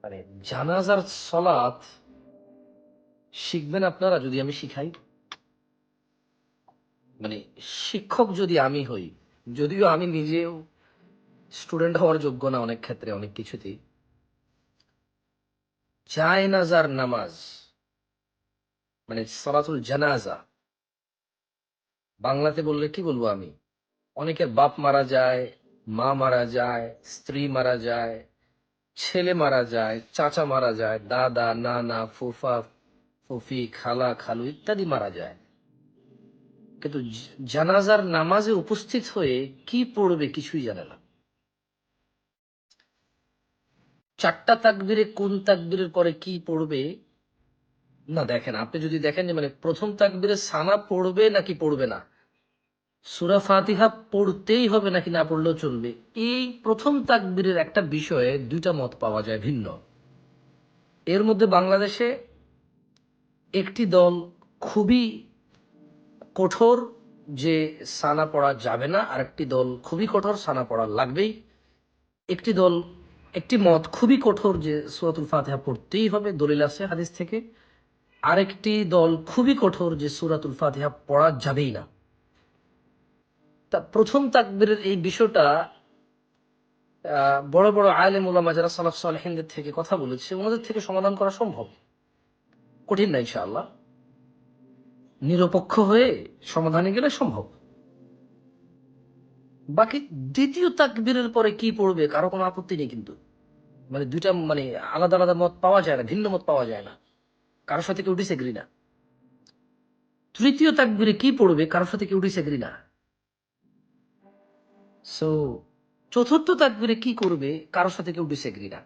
মানে জানাজার সলাত শিখবেন আপনারা যদি আমি শিখাই? মানে শিক্ষক যদি আমি হই, যদিও আমি নিজেও স্টুডেন্ট হওয়ার যোগ্য না অনেক ক্ষেত্রে, অনেক কিছুতেই। জায়নাজার নামাজ মানে সলাতুল জানাজা, বাংলাতে বললে কি বলবো আমি? অনেকের বাপ মারা যায়, মা মারা যায়, স্ত্রী মারা যায়, ছেলে মারা যায়, চাচা মারা যায়, দাদা, নানা, ফুফা, ফুফি, খালা, খালু ইত্যাদি মারা যায়। কিন্তু জানাজার নামাজে উপস্থিত হয়ে কি পড়বে কিছুই জানে না। চারটা তাকবীরে কোন তাকবীরের পরে কি পড়বে না, দেখেন আপনি যদি দেখেন যে মানে প্রথম তাকবীরে সানা পড়বে নাকি পড়বে না, সূরা ফাতিহা পড়তেই হবে নাকি না পড়লেও চলবে, এই প্রথম তাকবীরের একটা বিষয়ে দুইটা মত পাওয়া যায় ভিন্ন। এর মধ্যে বাংলাদেশে একটি দল খুবই কঠোর যে সানা পড়া যাবে না, আর একটি দল খুবই কঠোর সানা পড়া লাগবেই। একটি দল, একটি মত খুবই কঠোর যে সূরাতুল ফাতিহা পড়তেই হবে, দলিল আছে হাদিস থেকে। আরেকটি দল খুবই কঠোর যে সূরাতুল ফাতিহা পড়া যাবেই না। তা প্রথম তাকবীরের এই বিষয়টা বড় বড় আলেম ওলামা যারা সালাফ সালেহিনদের থেকে কথা বলেছে ওনাদের থেকে সমাধান করা সম্ভব, কঠিন না ইনশাআল্লাহ। নিরপেক্ষ হয়ে সমাধানে গেলে সম্ভব। বাকি দ্বিতীয় তাকবীরের পরে কি পড়বে কারো কোনো আপত্তি নেই, কিন্তু মানে দুইটা মানে আলাদা আলাদা মত পাওয়া যায় না, ভিন্ন মত পাওয়া যায় না, কারোর সাথে কেউ ডিসএগ্রি না। তৃতীয় তাকবীরে কি পড়বে কারোর সাথে কেউ ডিসএগ্রি না। সো চতুর্থ তাকবীরে কি করবে কারোর সাথে কেউ ডিসএগ্রি না।